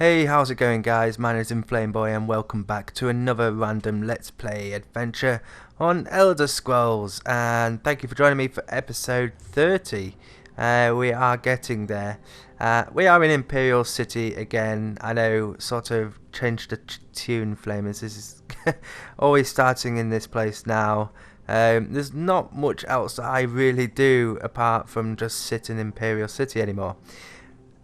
Hey, how's it going guys? My name is Boy and welcome back to another random Let's Play adventure on Elder Scrolls, and thank you for joining me for episode 30. We are getting there. We are in Imperial City again. I know, sort of changed the tune, Flamers. This is always starting in this place now. There's not much else that I really do apart from just sit in Imperial City anymore.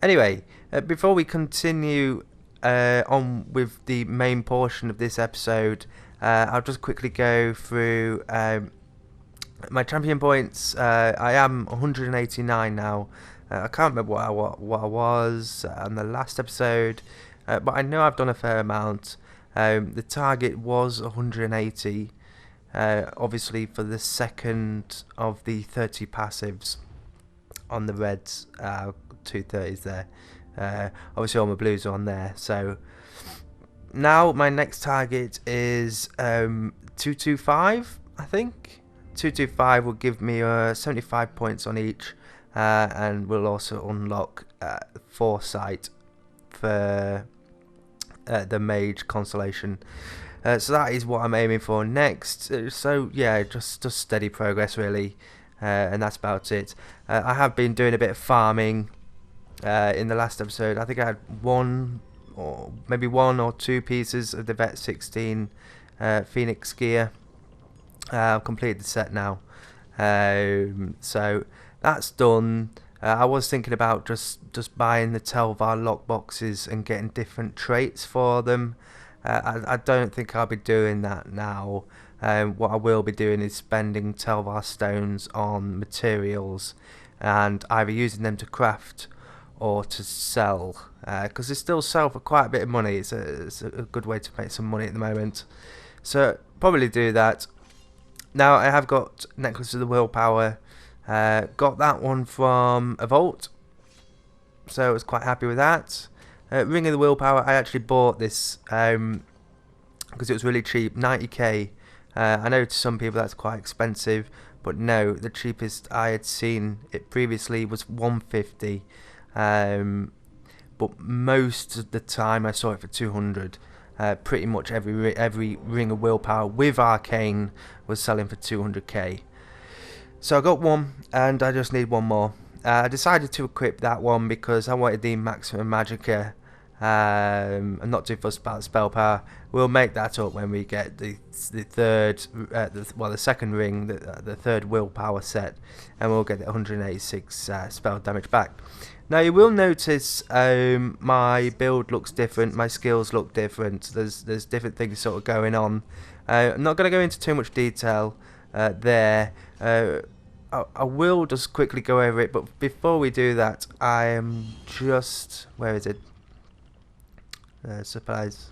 Anyway, before we continue on with the main portion of this episode, I'll just quickly go through my champion points. I am 189 now. I can't remember what I was on the last episode, but I know I've done a fair amount. The target was 180, obviously for the second of the 30 passives on the reds. 230s there. Obviously all my blues are on there. So now my next target is 225, I think. 225 will give me 75 points on each, and we'll also unlock foresight for the mage constellation. So that is what I'm aiming for next. So yeah, just steady progress really, and that's about it. I have been doing a bit of farming. In the last episode, I think I had one or two pieces of the Vet 16 Phoenix gear. I've completed the set now, so that's done. I was thinking about just buying the Telvar lockboxes and getting different traits for them. I don't think I'll be doing that now. What I will be doing is spending Telvar stones on materials and either using them to craft or to sell, because they still sell for quite a bit of money. It's a good way to make some money at the moment, so probably do that. Now I have got Necklace of the Willpower, got that one from a vault, so I was quite happy with that. Ring of the Willpower, I actually bought this because it was really cheap, 90k. I know to some people that's quite expensive, but no, the cheapest I had seen it previously was 150. But most of the time I saw it for 200. Pretty much every Ring of Willpower with Arcane was selling for 200k. So I got one, and I just need one more. I decided to equip that one because I wanted the Maximum Magicka. I'm not too fussed about spell power. We'll make that up when we get the third, the second ring, the third willpower set, and we'll get the 186 spell damage back. Now you will notice my build looks different, my skills look different. There's different things sort of going on. I'm not going to go into too much detail there. I will just quickly go over it, but before we do that, I am just, where is it? Supplies.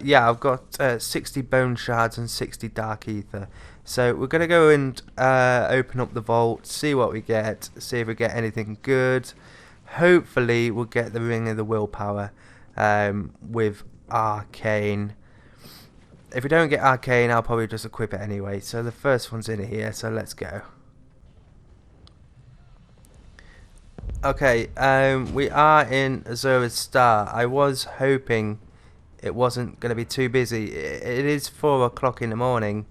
Yeah, I've got 60 bone shards and 60 dark ether. So we're going to go and open up the vault, see what we get, see if we get anything good. Hopefully we'll get the Ring of the Willpower with Arcane. If we don't get Arcane, I'll probably just equip it anyway. So the first one's in here, so let's go. Okay, we are in Azura's Star. I was hoping it wasn't going to be too busy. It is 4 o'clock in the morning.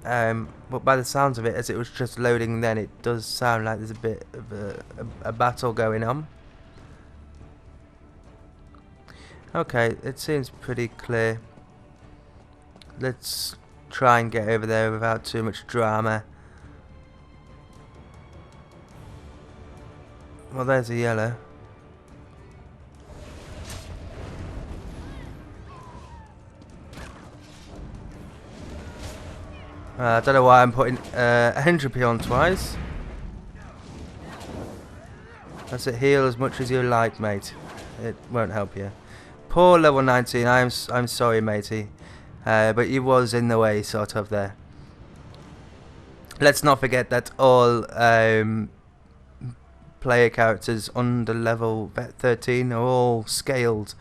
But by the sounds of it, as it was just loading then, it does sound like there's a bit of a battle going on. Okay, it seems pretty clear. Let's try and get over there without too much drama. Well, there's a yellow. I don't know why I'm putting entropy on twice. That's it. Heal as much as you like, mate. It won't help you. Poor level 19. I'm sorry, matey. But you was in the way, sort of there. Let's not forget that all player characters under level Vet 13 are all scaled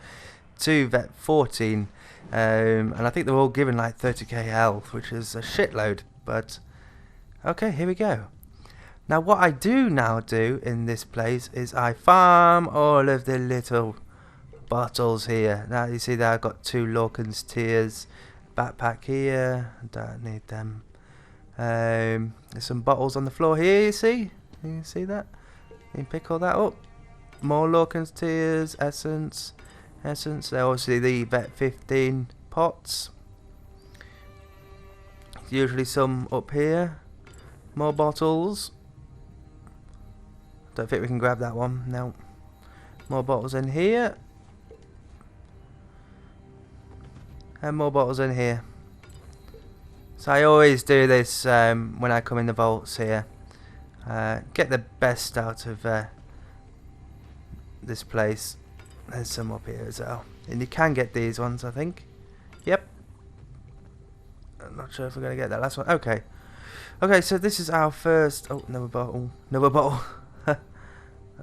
to Vet 14. And I think they're all given like 30k health, which is a shitload. But okay, here we go. Now what I do now do in this place is I farm all of the little bottles here. Now you see that I've got 2 Lorcan's Tears. Backpack here. Don't need them. There's some bottles on the floor here, you see? You see that? You can pick all that up. More Lorcan's Tears, Essence. Essence. They're obviously the Vet 15 pots. Usually some up here. More bottles. Don't think we can grab that one. No. More bottles in here. And more bottles in here. So I always do this when I come in the vaults here. Get the best out of this place. There's some up here as well. And you can get these ones, I think. Yep. I'm not sure if we're going to get that last one. Okay. Okay, so this is our first... Oh, another bottle. Another bottle. I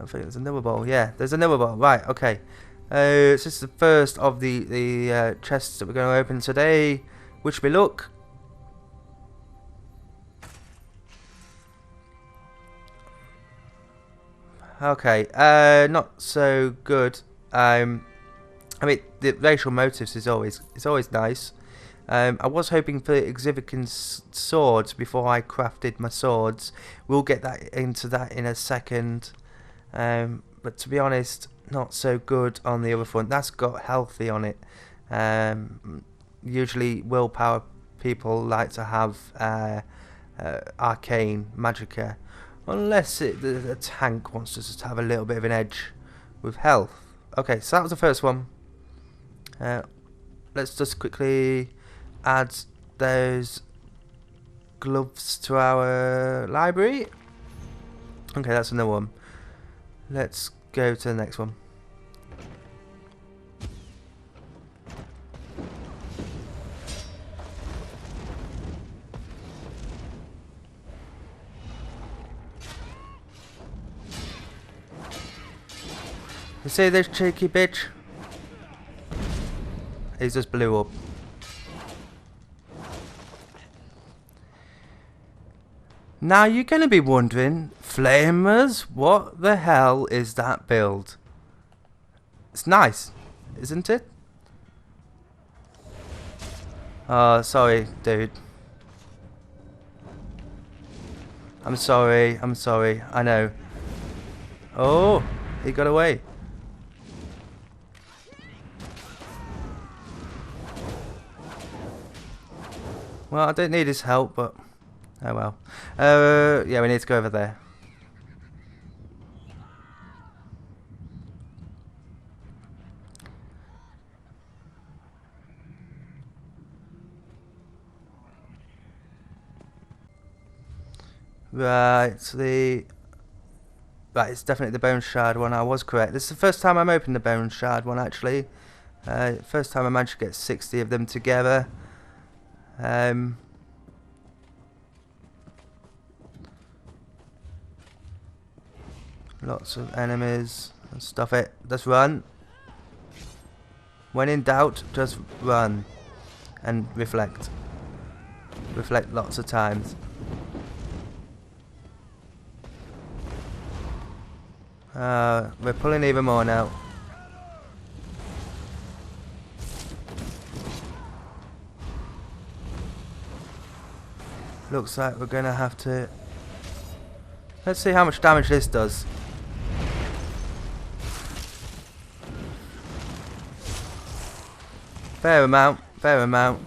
think there's another bottle. Yeah, there's another bottle. Right, okay. So this is the first of the chests that we're going to open today. Wish me luck. Okay, not so good. I mean, the racial motifs is always nice. I was hoping for Exhibican's swords before I crafted my swords. We'll get into that in a second. But to be honest, not so good on the other front. That's got healthy on it. Usually willpower people like to have arcane magicka. Unless the tank wants to just have a little bit of an edge with health. Okay, so that was the first one. Let's just quickly add those gloves to our library. Okay, that's another one. Let's go to the next one. You see this cheeky bitch? He just blew up. Now you're going to be wondering, Flamers, what the hell is that build? It's nice, isn't it? Oh, sorry, dude. I'm sorry, I know. Oh, he got away. Well, I don't need his help, but oh well. Yeah, we need to go over there. Right, it's definitely the Bone Shard one. I was correct. This is the first time I'm opening the Bone Shard one, actually. First time I managed to get 60 of them together. Lots of enemies. Stuff it. Just run. When in doubt, just run. And reflect. Reflect lots of times. We're pulling even more now. Looks like we're gonna have to... Let's see how much damage this does. Fair amount, fair amount.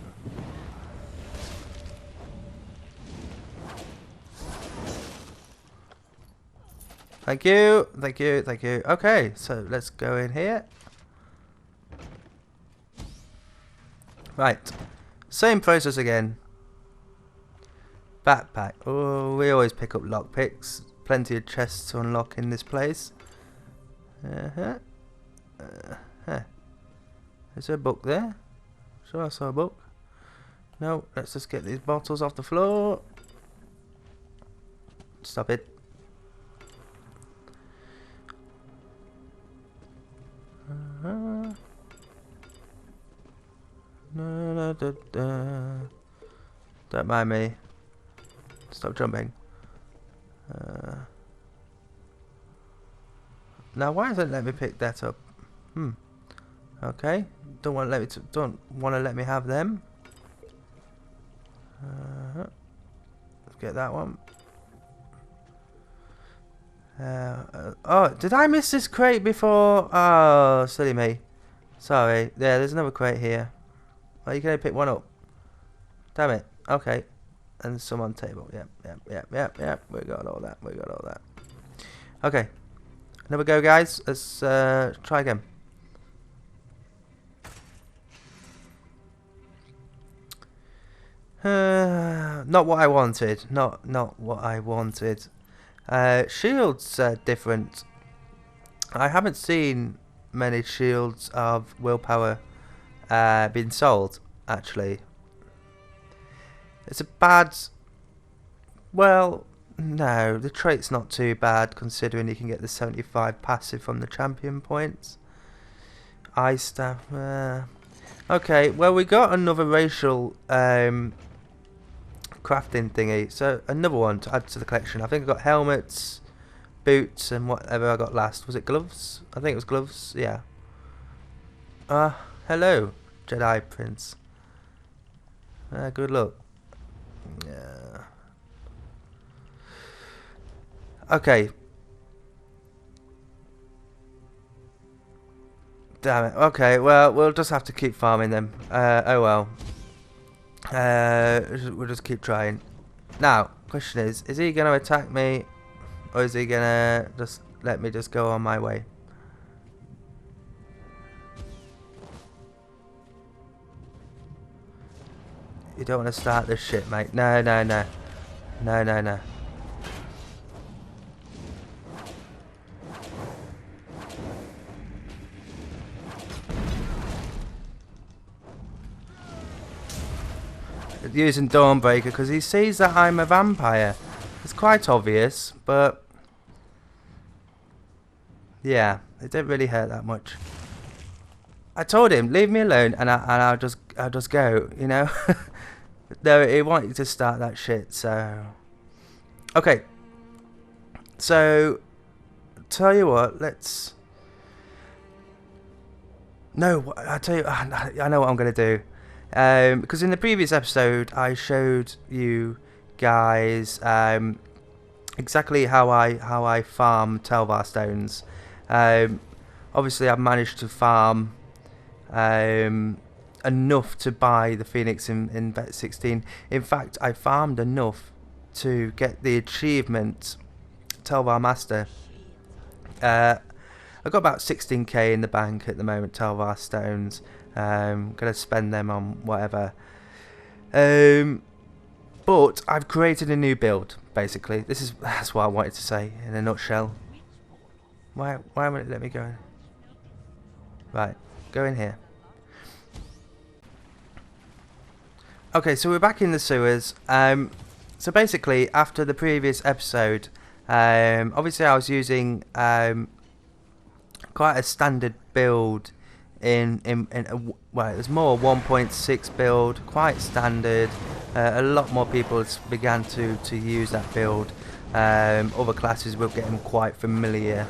Thank you, thank you, thank you. Okay, so let's go in here. Right, same process again. Backpack. Oh, we always pick up lockpicks. Plenty of chests to unlock in this place. Is there a book there? Sure, I saw a book. No, let's just get these bottles off the floor. Stop it. Don't mind me. Stop jumping. Now, why doesn't it let me pick that up? Okay. Don't want to let me have them. Let's get that one. Oh, did I miss this crate before? Oh, silly me. Sorry. Yeah, there's another crate here. Oh, you can only pick one up. Damn it. Okay. And some on table. Yep. We got all that. Okay. Another go, guys. Let's try again. Not what I wanted. Not what I wanted. Shields are different. I haven't seen many shields of willpower being sold, actually. It's a bad... Well, no, the trait's not too bad, considering you can get the 75 passive from the champion points. Eye staff... Okay, well, we got another racial crafting thingy, so another one to add to the collection. I think I got helmets, boots, and whatever I got last. Was it gloves? I think it was gloves. Yeah. Hello, Jedi Prince. Good luck. Yeah. Okay. Damn it. Okay, well, we'll just have to keep farming them. Oh well. We'll just keep trying. Now, question is he going to attack me, or is he going to just let me just go on my way? You don't want to start this shit, mate. No. Using Dawnbreaker because he sees that I'm a vampire. It's quite obvious, but yeah, it didn't really hurt that much. I told him, leave me alone, and I'll just go, you know. No, he wanted to start that shit. So okay, so tell you what, let's. No, I tell you, I know what I'm gonna do. Because in the previous episode I showed you guys exactly how I farm Telvar stones. Obviously I've managed to farm enough to buy the Phoenix in Bet 16. In fact, I farmed enough to get the achievement Telvar Master. I've got about 16k in the bank at the moment, Telvar stones. Gonna spend them on whatever. But I've created a new build, basically. That's what I wanted to say in a nutshell. Why won't it let me go in? Right, go in here. Okay, so we're back in the sewers. So basically, after the previous episode, obviously I was using quite a standard build well, it was more 1.6 build, quite standard. A lot more people began to use that build. Other classes were getting quite familiar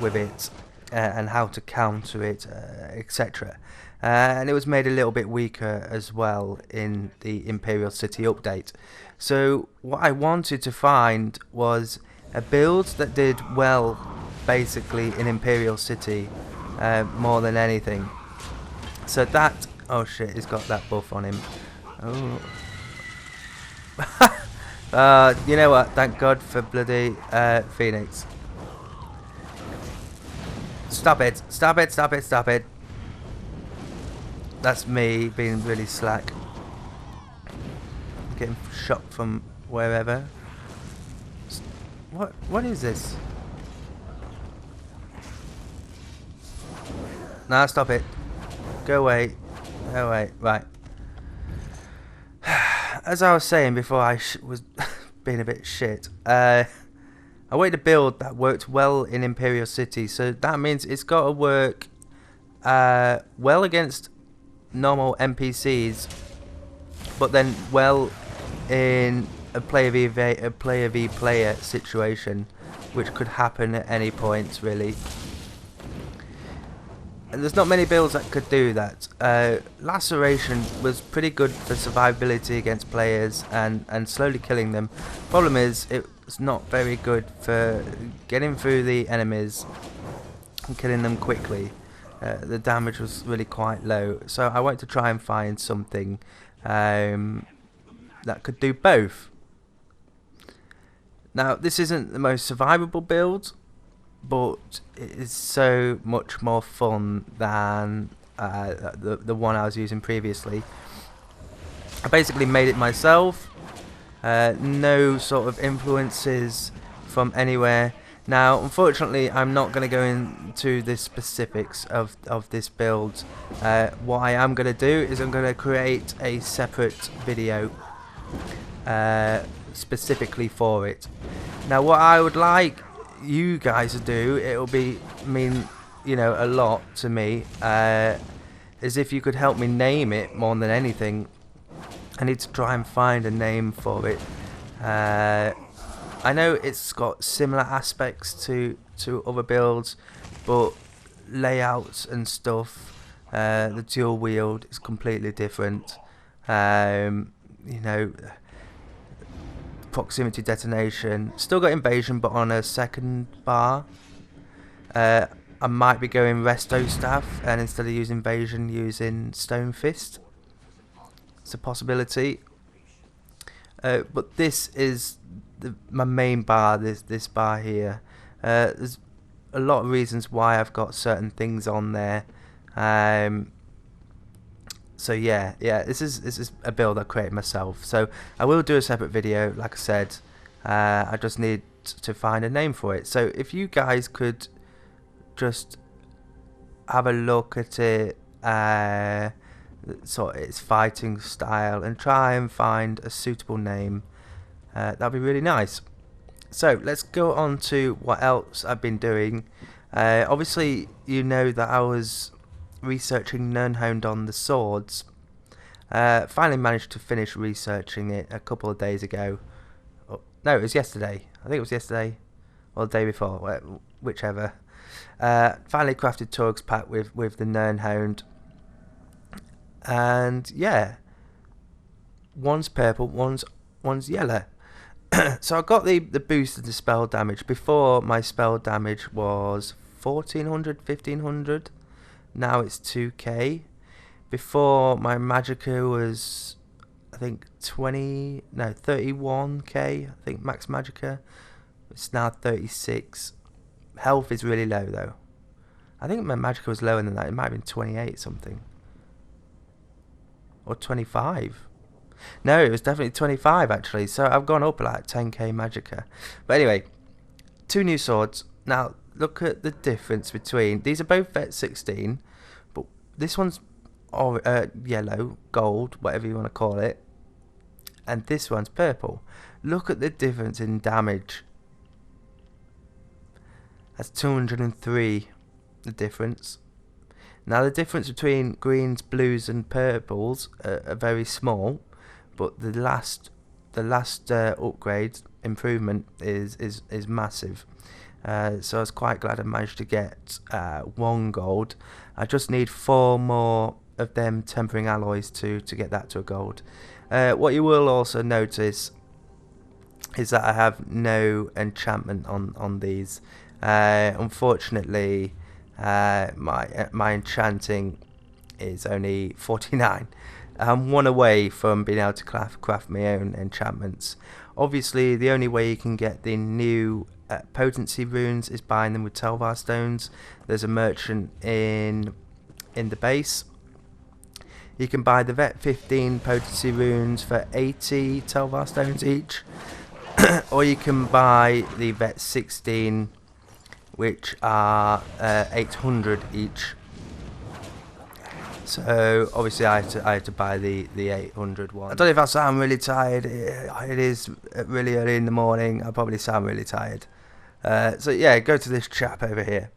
with it and how to counter it, etc. And it was made a little bit weaker as well in the Imperial City update. So what I wanted to find was a build that did well basically in Imperial City more than anything. So that, oh shit, he's got that buff on him. Oh. You know what, thank God for bloody Phoenix. Stop it. That's me being really slack. Getting shot from wherever. What is this? Nah, stop it. Go away. Right. As I was saying before, I was being a bit shit. I wanted to build that worked well in Imperial City, so that means it's got to work well against normal NPCs, but then well in a player v player situation, which could happen at any point, really. there's not many builds that could do that. Laceration was pretty good for survivability against players and slowly killing them. Problem is, it's not very good for getting through the enemies and killing them quickly. The damage was really quite low, so I wanted to try and find something that could do both. Now, this isn't the most survivable build, but it is so much more fun than the one I was using previously. I basically made it myself, no sort of influences from anywhere. Now, unfortunately, I'm not going to go into the specifics of this build. What I am going to do is I'm going to create a separate video specifically for it. Now, what I would like you guys to do, it'll mean a lot to me, is if you could help me name it more than anything. I need to try and find a name for it. I know it's got similar aspects to other builds, but layouts and stuff, the dual wield is completely different. Proximity detonation, still got invasion, but on a second bar. I might be going resto staff, and instead of using invasion, using stone fist. It's a possibility. But this is my main bar. This bar here. There's a lot of reasons why I've got certain things on there. So yeah, this is a build I created myself. So I will do a separate video, like I said. I just need to find a name for it. So if you guys could just have a look at it, sort of its fighting style, and try and find a suitable name, that'd be really nice. So let's go on to what else I've been doing. Obviously, you know that I was researching Nernhound on the swords. Finally managed to finish researching it a couple of days ago. No, it was yesterday. I think it was yesterday or the day before, whichever. Finally crafted Torg's pack with the Nernhound, and yeah, one's purple, one's yellow. So I got the boost of the spell damage. Before, my spell damage was 1400, 1500. Now it's 2k. Before, my magicka was, I think, 31k. I think max magicka. It's now 36. Health is really low though. I think my magicka was lower than that. It might have been 28 something, or 25. No, it was definitely 25 actually. So I've gone up like 10k magicka. But anyway, 2 new swords. Now look at the difference between these. Are both vet 16, but this one's yellow, gold, whatever you want to call it, and this one's purple. Look at the difference in damage. That's 203. The difference. Now the difference between greens, blues, and purples are very small, but the last upgrade improvement is massive. So I was quite glad I managed to get 1 gold. I just need 4 more of them tempering alloys to get that to a gold. What you will also notice is that I have no enchantment on these. Unfortunately, my enchanting is only 49. I'm 1 away from being able to craft my own enchantments. Obviously, the only way you can get the new potency runes is buying them with Telvar stones. There's a merchant in the base. You can buy the vet 15 potency runes for 80 Telvar stones each, or you can buy the vet 16, which are 800 each. So obviously I had to buy the 800 one. I don't know if I sound really tired. It is really early in the morning. I probably sound really tired. So yeah, go to this chap over here.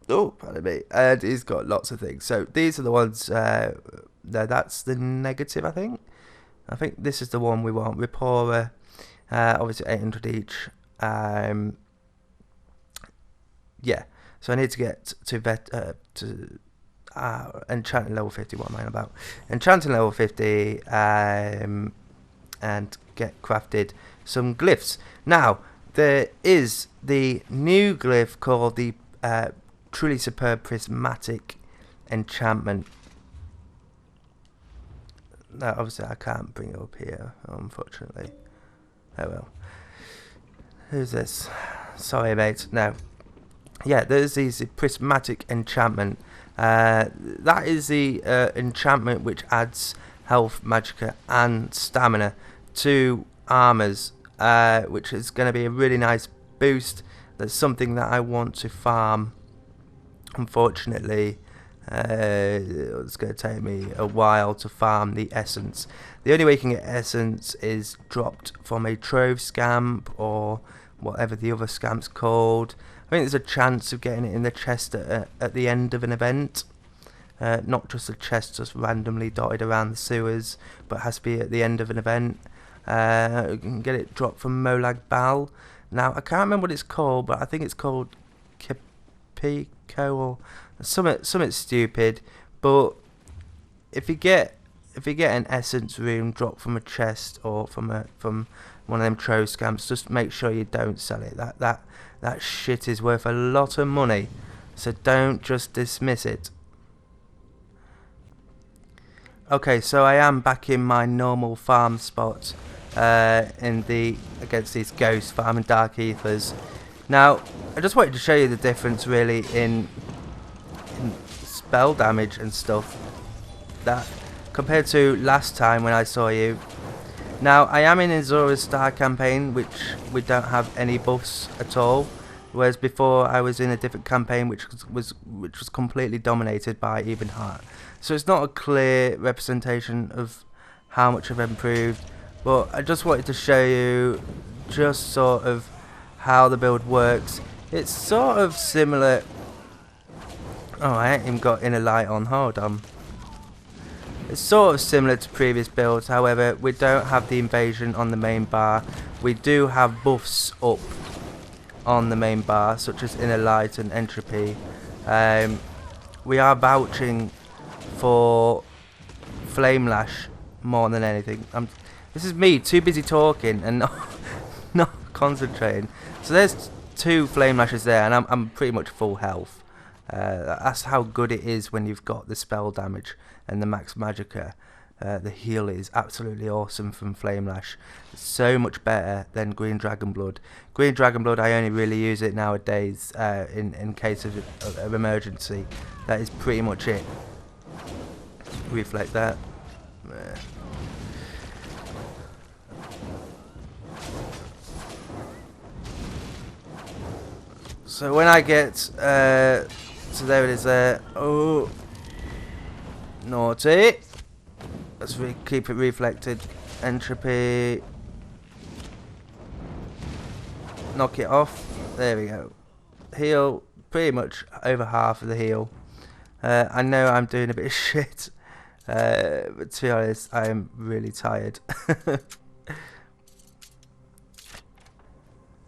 Oh, pardon me. And he's got lots of things. So these are the ones. That's the negative, I think. I think this is the one we want. Reporer, obviously 800 each. Yeah. So I need to get to enchanting level 50. What am I on about? Enchanting level 50, and get crafted some glyphs. Now there is the new glyph called the truly superb prismatic enchantment. Now obviously I can't bring it up here, unfortunately. Oh well. Who's this? Sorry mate. No. Yeah, there's the prismatic enchantment. That is the enchantment which adds health, magicka and stamina to armors, which is going to be a really nice boost. That's something that I want to farm. Unfortunately, it's going to take me a while to farm the essence. The only way you can get essence is dropped from a trove scamp or whatever the other scamp's called. I think there's a chance of getting it in the chest at the end of an event. Not just a chest just randomly dotted around the sewers, but has to be at the end of an event. You can get it dropped from Molag Bal. Now, I can't remember what it's called, but I think it's called Capiko or something stupid. But if you get an essence rune dropped from a chest or from one of them trove scamps, just make sure you don't sell it. That shit is worth a lot of money, so don't just dismiss it. Okay, so I am back in my normal farm spot against these ghosts farming dark ethers. Now, I just wanted to show you the difference really in spell damage and stuff that compared to last time when I saw you. Now, I am in Azura's Star campaign, which we don't have any buffs at all, whereas before I was in a different campaign which was completely dominated by even heart. So it's not a clear representation of how much I've improved, but I just wanted to show you just sort of how the build works. It's sort of similar. Oh, I ain't even got inner light on. Hold on. It's sort of similar to previous builds, however, we don't have the invasion on the main bar. We do have buffs up on the main bar, such as inner light and entropy. We are vouching for flame lash more than anything. This is me, too busy talking and not concentrating. So there's 2 flame lashes there, and I'm pretty much full health. That's how good it is when you've got the spell damage and the max magicka. The heal is absolutely awesome from Flame Lash. It's so much better than Green Dragon Blood. Green Dragon Blood, I only really use it nowadays in case of emergency. That is pretty much it. Reflect that. So when I get so there it is there. Oh, naughty. Let's keep it reflected. Entropy. Knock it off. There we go. Heal. Pretty much over half of the heal. I know I'm doing a bit of shit. But to be honest, I am really tired.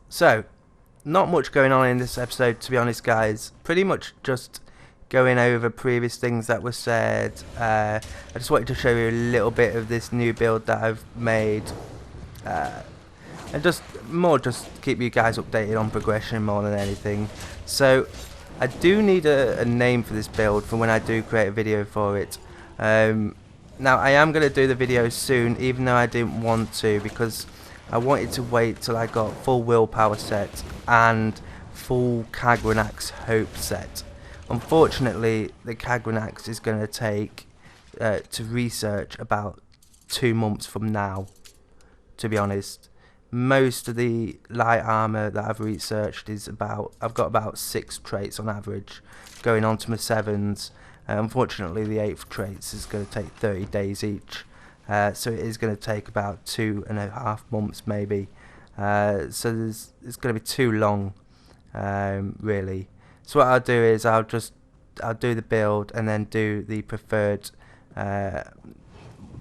So, not much going on in this episode, to be honest, guys. Pretty much just going over previous things that were said. I just wanted to show you a little bit of this new build that I've made, and just keep you guys updated on progression more than anything. So I do need a name for this build for when I do create a video for it. Now I am going to do the video soon, even though I didn't want to, because I wanted to wait till I got full willpower set and full Kagranax hope set. Unfortunately, the Kagranax is going to take to research about 2 months from now, to be honest. Most of the light armor that I've researched is I've got about 6 traits on average, going on to my 7s. Unfortunately, the 8th traits is going to take 30 days each, so it is going to take about 2.5 months maybe. So it's going to be too long, really. So what I'll do is I'll do the build and then do the preferred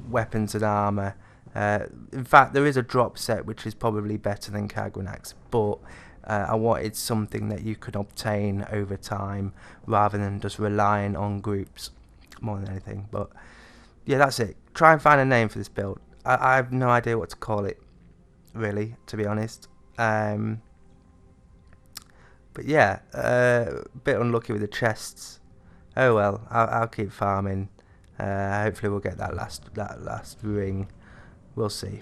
weapons and armor. In fact, there is a drop set which is probably better than Kagranax, but I wanted something that you could obtain over time rather than just relying on groups. more than anything. But yeah, that's it. Try and find a name for this build. I have no idea what to call it, really, to be honest. But yeah, a bit unlucky with the chests. Oh well, I'll keep farming. Hopefully we'll get that last ring. We'll see.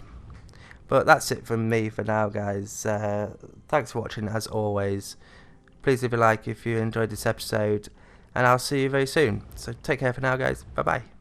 But that's it from me for now, guys. Thanks for watching, as always. Please leave a like if you enjoyed this episode, and I'll see you very soon. So take care for now, guys. Bye bye.